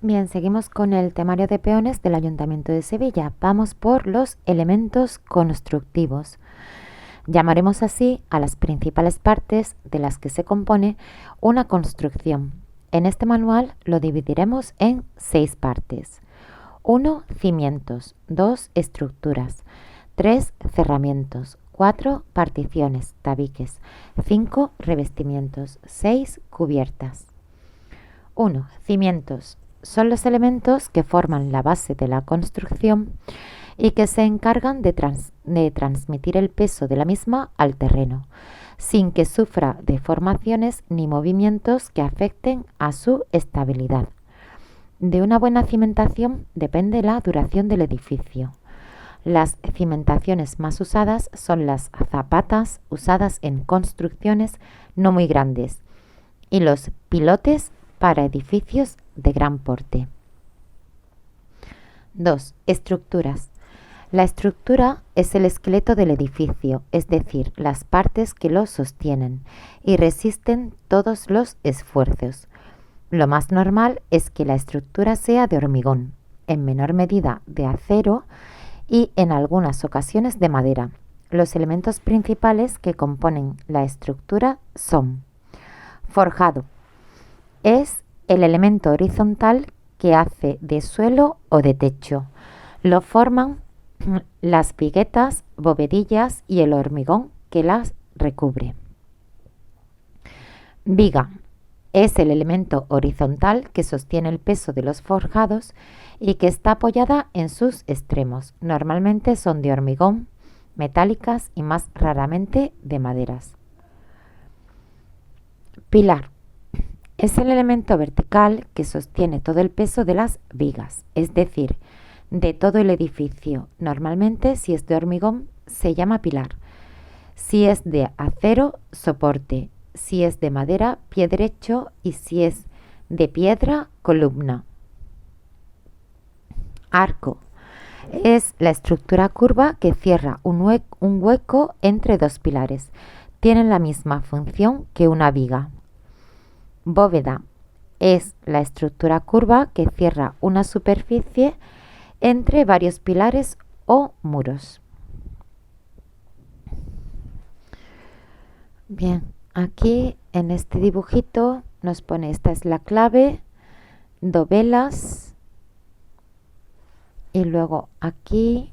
Bien, seguimos con el temario de peones del Ayuntamiento de Sevilla. Vamos por los elementos constructivos. Llamaremos así a las principales partes de las que se compone una construcción. En este manual lo dividiremos en 6 partes. 1. Cimientos. 2. Estructuras. 3. Cerramientos. 4. Particiones, tabiques. 5. Revestimientos. 6. Cubiertas. 1. Cimientos. Son los elementos que forman la base de la construcción y que se encargan de transmitir el peso de la misma al terreno, sin que sufra deformaciones ni movimientos que afecten a su estabilidad. De una buena cimentación depende la duración del edificio. Las cimentaciones más usadas son las zapatas, usadas en construcciones no muy grandes, y los pilotes para edificios de gran porte. 2. Estructuras. La estructura es el esqueleto del edificio, es decir, las partes que lo sostienen y resisten todos los esfuerzos. Lo más normal es que la estructura sea de hormigón, en menor medida de acero y en algunas ocasiones de madera. Los elementos principales que componen la estructura son: forjado. Es el elemento horizontal que hace de suelo o de techo. Lo forman las viguetas, bovedillas y el hormigón que las recubre. Viga. Es el elemento horizontal que sostiene el peso de los forjados y que está apoyada en sus extremos. Normalmente son de hormigón, metálicas y más raramente de maderas. Pilar. Es el elemento vertical que sostiene todo el peso de las vigas, es decir, de todo el edificio. Normalmente, si es de hormigón, se llama pilar. Si es de acero, soporte. Si es de madera, pie derecho. Y si es de piedra, columna. Arco. Es la estructura curva que cierra un hueco entre dos pilares. Tienen la misma función que una viga. Bóveda. Es la estructura curva que cierra una superficie entre varios pilares o muros. Bien, aquí en este dibujito nos pone: esta es la clave, dovelas, y luego aquí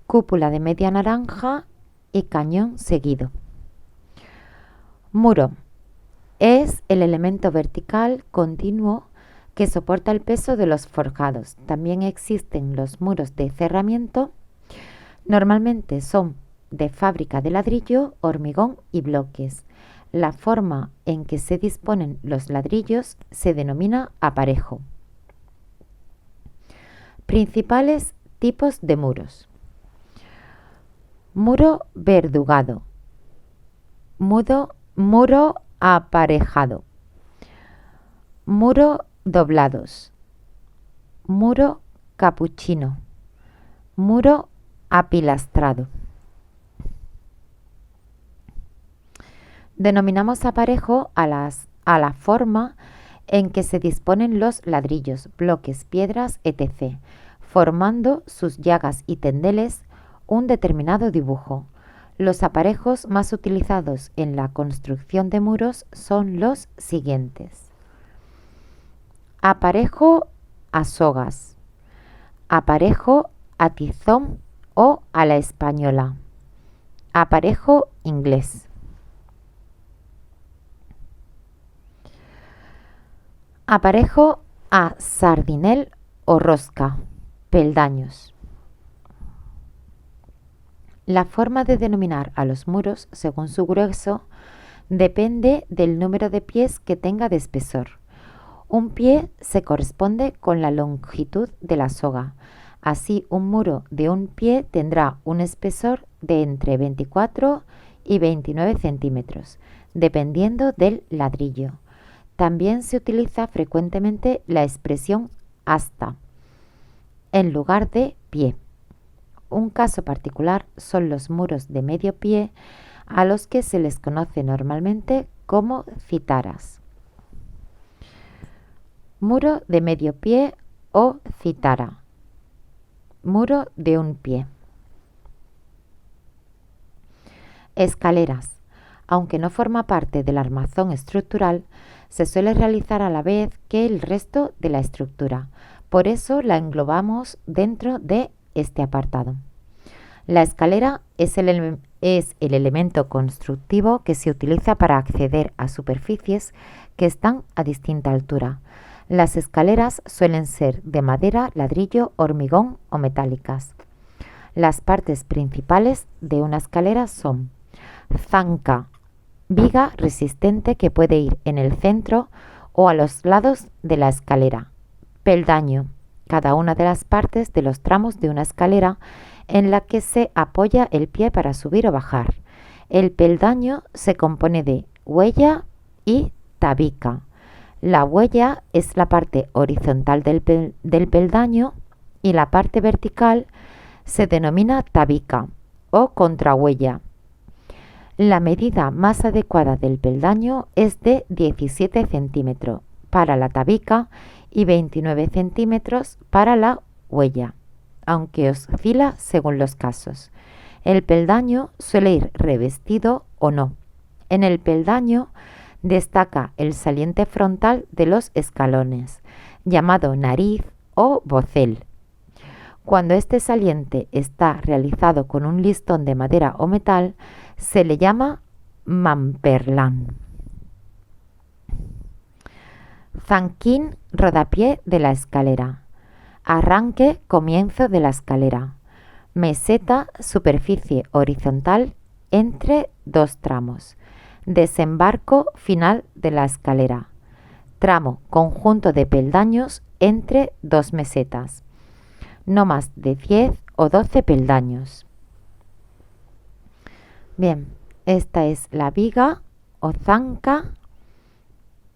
cúpula de media naranja y cañón seguido. Muro. Es el elemento vertical continuo que soporta el peso de los forjados. También existen los muros de cerramiento. Normalmente son de fábrica de ladrillo, hormigón y bloques. La forma en que se disponen los ladrillos se denomina aparejo. Principales tipos de muros: muro verdugado, muro aparejado, muro doblados, muro capuchino, muro apilastrado. Denominamos aparejo a la forma en que se disponen los ladrillos, bloques, piedras, etc., formando sus llagas y tendeles un determinado dibujo. Los aparejos más utilizados en la construcción de muros son los siguientes: aparejo a sogas, aparejo a tizón o a la española, aparejo inglés. Aparejo a sardinel o rosca, peldaños. La forma de denominar a los muros, según su grueso, depende del número de pies que tenga de espesor. Un pie se corresponde con la longitud de la soga. Así, un muro de un pie tendrá un espesor de entre 24 y 29 centímetros, dependiendo del ladrillo. También se utiliza frecuentemente la expresión asta en lugar de pie. Un caso particular son los muros de medio pie, a los que se les conoce normalmente como citaras. Muro de medio pie o citara. Muro de un pie. Escaleras. Aunque no forma parte del armazón estructural, se suele realizar a la vez que el resto de la estructura. Por eso la englobamos dentro de este apartado. La escalera es el elemento constructivo que se utiliza para acceder a superficies que están a distinta altura. Las escaleras suelen ser de madera, ladrillo, hormigón o metálicas. Las partes principales de una escalera son zanca, viga resistente que puede ir en el centro o a los lados de la escalera. Peldaño, cada una de las partes de los tramos de una escalera en la que se apoya el pie para subir o bajar. El peldaño se compone de huella y tabica. La huella es la parte horizontal del peldaño y la parte vertical se denomina tabica o contrahuella. La medida más adecuada del peldaño es de 17 centímetros para la tabica y 29 centímetros para la huella, aunque oscila según los casos. El peldaño suele ir revestido o no. En el peldaño destaca el saliente frontal de los escalones, llamado nariz o bocel. Cuando este saliente está realizado con un listón de madera o metal, se le llama mamperlán. Zanquín, rodapié de la escalera. Arranque, comienzo de la escalera. Meseta, superficie horizontal entre dos tramos. Desembarco, final de la escalera. Tramo, conjunto de peldaños entre dos mesetas. No más de 10 o 12 peldaños. Bien, esta es la viga o zanca.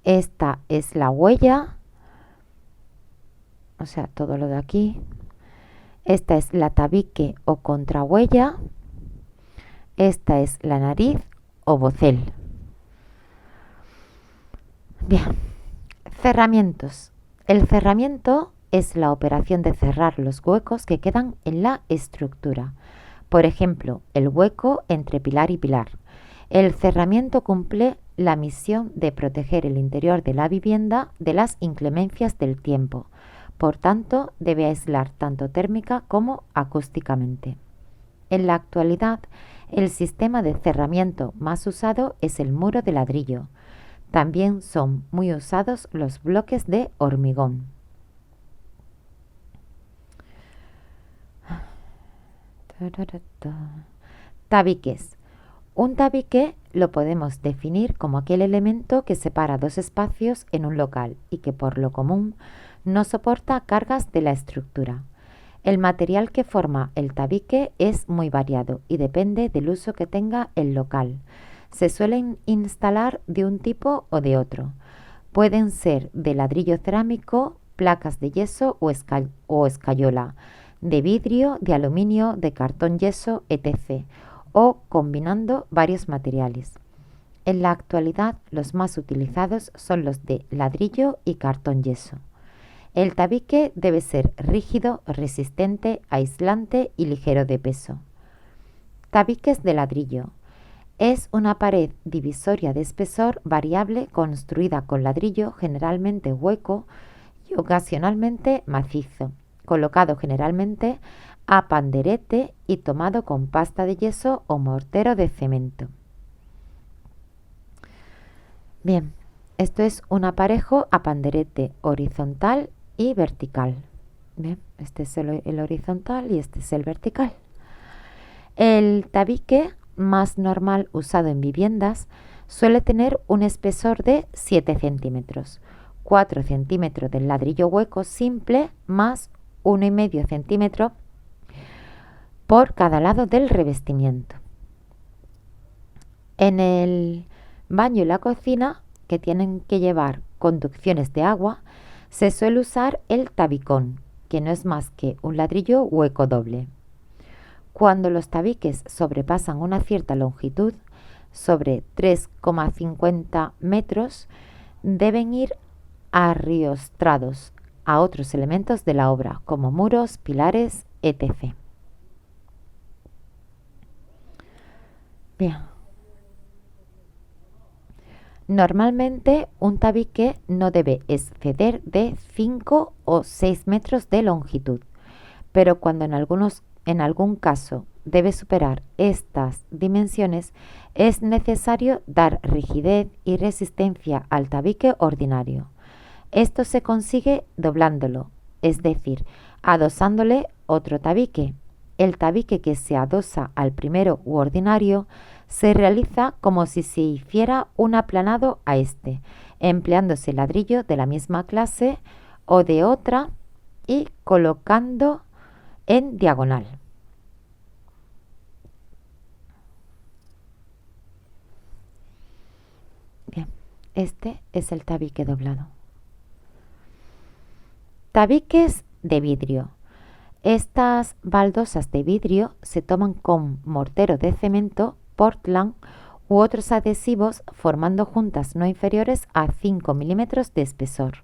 Esta es la huella, o sea, todo lo de aquí. Esta es la tabique o contrahuella. Esta es la nariz o bocel. Bien, cerramientos. El cerramiento es la operación de cerrar los huecos que quedan en la estructura. Por ejemplo, el hueco entre pilar y pilar. El cerramiento cumple la misión de proteger el interior de la vivienda de las inclemencias del tiempo. Por tanto, debe aislar tanto térmica como acústicamente. En la actualidad, el sistema de cerramiento más usado es el muro de ladrillo. También son muy usados los bloques de hormigón. Tabiques. Un tabique lo podemos definir como aquel elemento que separa dos espacios en un local y que por lo común no soporta cargas de la estructura. El material que forma el tabique es muy variado y depende del uso que tenga el local. Se suelen instalar de un tipo o de otro. Pueden ser de ladrillo cerámico, placas de yeso o escayola, de vidrio, de aluminio, de cartón yeso, etc., o combinando varios materiales. En la actualidad, los más utilizados son los de ladrillo y cartón yeso. El tabique debe ser rígido, resistente, aislante y ligero de peso. Tabiques de ladrillo. Es una pared divisoria de espesor variable construida con ladrillo generalmente hueco y ocasionalmente macizo, colocado generalmente a panderete y tomado con pasta de yeso o mortero de cemento. Bien, esto es un aparejo a panderete horizontal y vertical. Bien, este es el horizontal y este es el vertical. El tabique más normal usado en viviendas suele tener un espesor de 7 centímetros, 4 centímetros del ladrillo hueco simple más 1,5 centímetros por cada lado del revestimiento. En el baño y la cocina, que tienen que llevar conducciones de agua, se suele usar el tabicón, que no es más que un ladrillo hueco doble. Cuando los tabiques sobrepasan una cierta longitud, sobre 3,50 metros, deben ir arriostrados a otros elementos de la obra, como muros, pilares, etc. Bien. Normalmente un tabique no debe exceder de 5 o 6 metros de longitud, pero cuando en algún caso debe superar estas dimensiones, es necesario dar rigidez y resistencia al tabique ordinario. Esto se consigue doblándolo, es decir, adosándole otro tabique. El tabique que se adosa al primero u ordinario se realiza como si se hiciera un aplanado a este, empleándose ladrillo de la misma clase o de otra y colocando en diagonal. Bien, este es el tabique doblado. Tabiques de vidrio. Estas baldosas de vidrio se toman con mortero de cemento, Portland u otros adhesivos formando juntas no inferiores a 5 milímetros de espesor.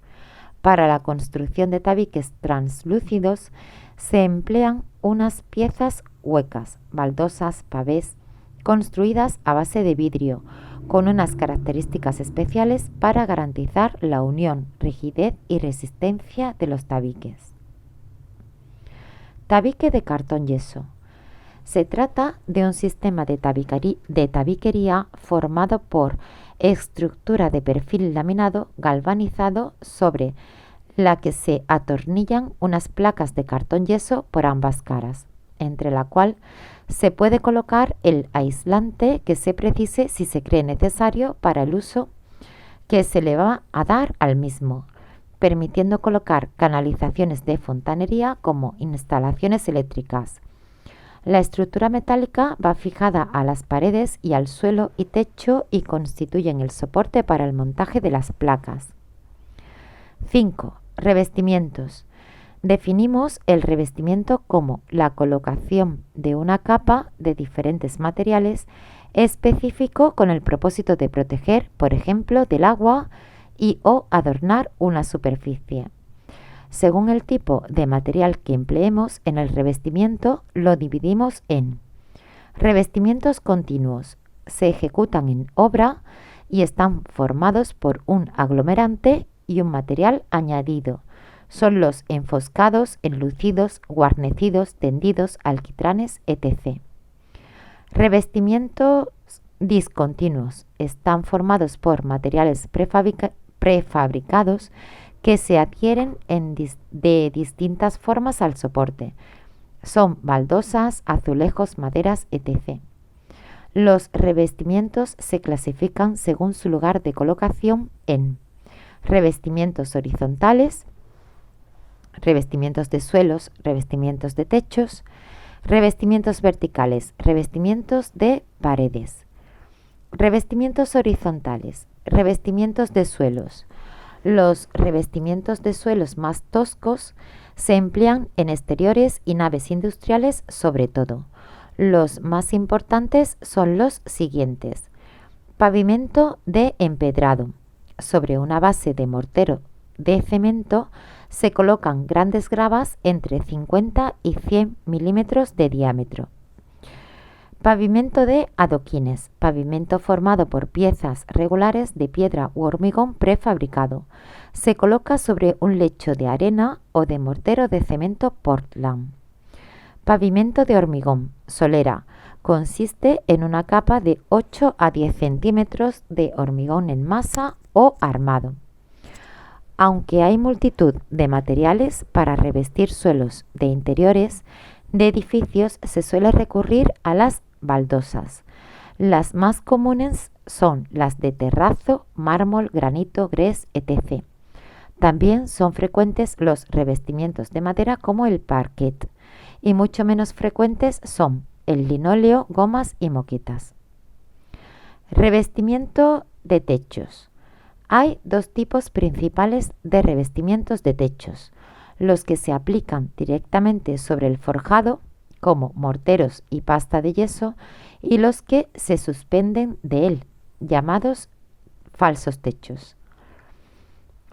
Para la construcción de tabiques translúcidos se emplean unas piezas huecas, baldosas, pavés, construidas a base de vidrio, con unas características especiales para garantizar la unión, rigidez y resistencia de los tabiques. Tabique de cartón yeso. Se trata de un sistema de tabiquería formado por estructura de perfil laminado galvanizado sobre la que se atornillan unas placas de cartón yeso por ambas caras, entre la cual se puede colocar el aislante que se precise si se cree necesario para el uso que se le va a dar al mismo, permitiendo colocar canalizaciones de fontanería como instalaciones eléctricas. La estructura metálica va fijada a las paredes y al suelo y techo y constituyen el soporte para el montaje de las placas. 5. Revestimientos. Definimos el revestimiento como la colocación de una capa de diferentes materiales específico con el propósito de proteger, por ejemplo, del agua y o adornar una superficie. Según el tipo de material que empleemos en el revestimiento, lo dividimos en revestimientos continuos. Se ejecutan en obra y están formados por un aglomerante y un material añadido. Son los enfoscados, enlucidos, guarnecidos, tendidos, alquitranes, etc. Revestimientos discontinuos. Están formados por materiales prefabricados que se adhieren de distintas formas al soporte. Son baldosas, azulejos, maderas, etc. Los revestimientos se clasifican según su lugar de colocación en revestimientos horizontales, revestimientos de suelos, revestimientos de techos, revestimientos verticales, revestimientos de paredes. Revestimientos horizontales, revestimientos de suelos. Los revestimientos de suelos más toscos se emplean en exteriores y naves industriales sobre todo. Los más importantes son los siguientes. Pavimento de empedrado. Sobre una base de mortero de cemento se colocan grandes gravas entre 50 y 100 milímetros de diámetro. Pavimento de adoquines, pavimento formado por piezas regulares de piedra u hormigón prefabricado. Se coloca sobre un lecho de arena o de mortero de cemento Portland. Pavimento de hormigón, solera, consiste en una capa de 8 a 10 centímetros de hormigón en masa o armado. Aunque hay multitud de materiales para revestir suelos de interiores de edificios, se suele recurrir a las baldosas. Las más comunes son las de terrazo, mármol, granito, grés, etc. También son frecuentes los revestimientos de madera como el parquet, y mucho menos frecuentes son el linóleo, gomas y moquetas. Revestimiento de techos. Hay dos tipos principales de revestimientos de techos: los que se aplican directamente sobre el forjado, como morteros y pasta de yeso, y los que se suspenden de él, llamados falsos techos.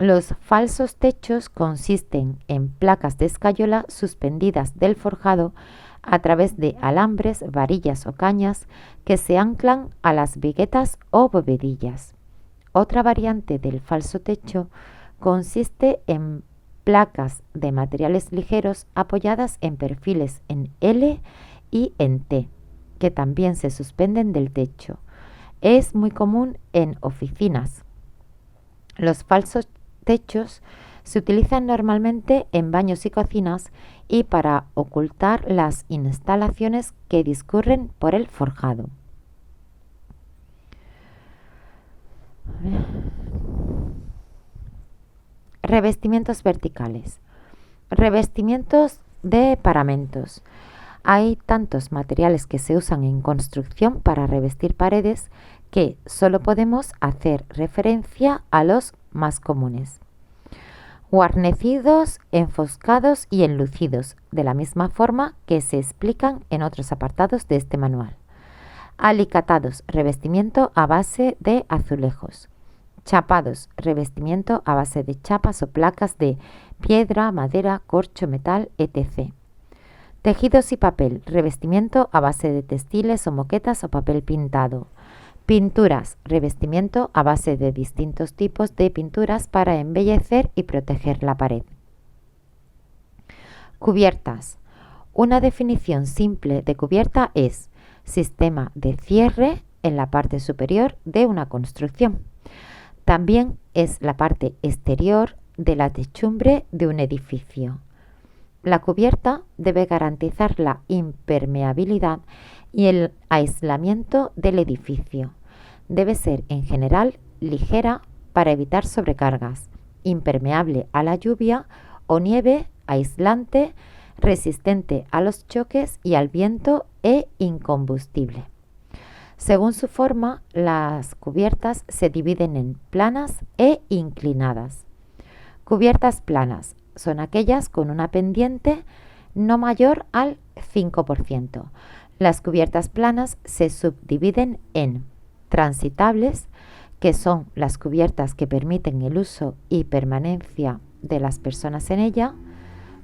Los falsos techos consisten en placas de escayola suspendidas del forjado a través de alambres, varillas o cañas que se anclan a las viguetas o bovedillas. Otra variante del falso techo consiste en placas de materiales ligeros apoyadas en perfiles en L y en T, que también se suspenden del techo. Es muy común en oficinas. Los falsos techos se utilizan normalmente en baños y cocinas y para ocultar las instalaciones que discurren por el forjado. Revestimientos verticales. Revestimientos de paramentos. Hay tantos materiales que se usan en construcción para revestir paredes que solo podemos hacer referencia a los más comunes. Guarnecidos, enfoscados y enlucidos, de la misma forma que se explican en otros apartados de este manual. Alicatados, revestimiento a base de azulejos. Chapados, revestimiento a base de chapas o placas de piedra, madera, corcho, metal, etc. Tejidos y papel, revestimiento a base de textiles o moquetas o papel pintado. Pinturas, revestimiento a base de distintos tipos de pinturas para embellecer y proteger la pared. Cubiertas. Una definición simple de cubierta es sistema de cierre en la parte superior de una construcción. También es la parte exterior de la techumbre de un edificio. La cubierta debe garantizar la impermeabilidad y el aislamiento del edificio. Debe ser en general ligera para evitar sobrecargas, impermeable a la lluvia o nieve, aislante, resistente a los choques y al viento e incombustible. Según su forma, las cubiertas se dividen en planas e inclinadas. Cubiertas planas son aquellas con una pendiente no mayor al 5%. Las cubiertas planas se subdividen en transitables, que son las cubiertas que permiten el uso y permanencia de las personas en ella.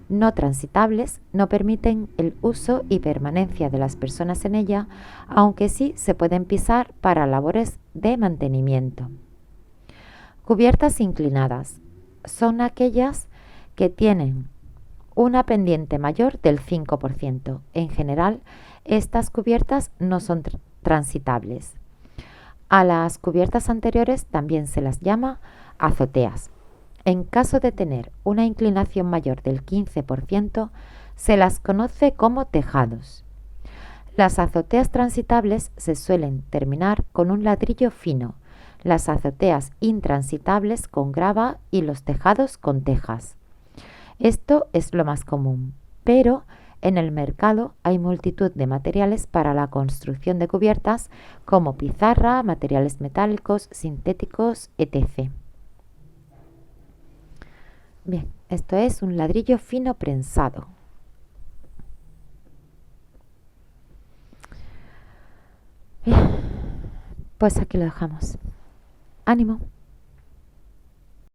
No transitables, no permiten el uso y permanencia de las personas en ella, aunque sí se pueden pisar para labores de mantenimiento. Cubiertas inclinadas son aquellas que tienen una pendiente mayor del 5%. En general, estas cubiertas no son transitables. A las cubiertas anteriores también se las llama azoteas. En caso de tener una inclinación mayor del 15%, se las conoce como tejados. Las azoteas transitables se suelen terminar con un ladrillo fino, las azoteas intransitables con grava y los tejados con tejas. Esto es lo más común, pero en el mercado hay multitud de materiales para la construcción de cubiertas como pizarra, materiales metálicos, sintéticos, etc. Bien, esto es un ladrillo fino prensado. Bien, pues aquí lo dejamos. ¡Ánimo!